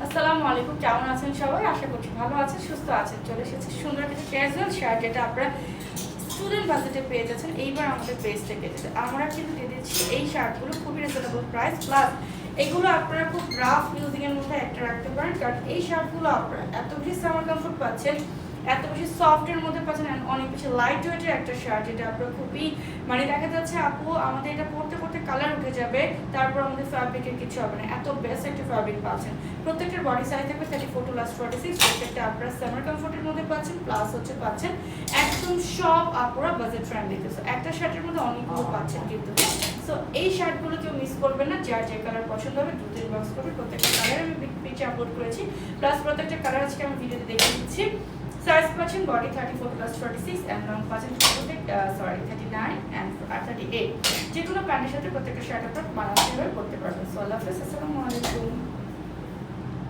আসসালামু আলাইকুম, কেমন আছেন সবাই? আশা করছি ভালো আছেন, সুস্থ আছেন। চলে এসেছে সুন্দর একটা ক্যাজুয়াল শার্ট, যেটা আপনারা স্টুডেন্ট বাজেটে পেয়ে যাচ্ছেন। এইবার আমাদের পেজ থেকে যেটা আমরা কিন্তু দিয়ে দিচ্ছি এই শার্টগুলো খুবই রিজনেবল প্রাইস, প্লাস এগুলো আপনারা খুব রাফ ইউজিং এর মধ্যে একটা রাখতে পারেন, কারণ এই শার্টগুলো আপনারা এত বেশি সামার কমফোর্ট পাচ্ছেন, এত বেশি সফটের মধ্যে পাচ্ছেন, অনেক বেশি লাইট ওয়েটের একটা শার্ট, যেটা আপনার খুবই মানে দেখা যাচ্ছে আপু আমাদের এটা পরতে পরতে কালার উঠে যাবে, তারপর আমাদের ফ্যাব্রিকের কিছু হবে না, এত বেস্ট একটা ফ্যাব্রিক পাচ্ছেন। প্রত্যেকটার বডি সাইজ থাকবে 34 to 46, প্রত্যেকটা আপনারা সামার কমফোর্টের মধ্যে পাচ্ছেন, প্লাস হচ্ছে পাচ্ছেন একদম সব আপনারা বাজেট ফ্রেন্ডলি। সো একটা শার্টের মধ্যে অনেকগুলো পাচ্ছেন কিন্তু। সো এই শার্টগুলো কেউ মিস করবেন না, যার যে কালার পছন্দ হবে দ্রুত ইনবক্স করবে। প্রত্যেকটা কালার আমি পিকচার আপলোড করেছি, প্লাস প্রত্যেকটা কালার আজকে আমি ভিডিওতে দেখিয়ে দিচ্ছি। সাইজ পাচ্ছেন বডি 34 plus 46 and লং পাচ্ছেন 39 and 38। যেগুলো প্যান্টের সাথে প্রত্যেকটা শার্ট আপনারা মানানসই ভাবে পরতে পারবেন। সো আল্লাহ হাফেজ, আসসালামু আলাইকুম।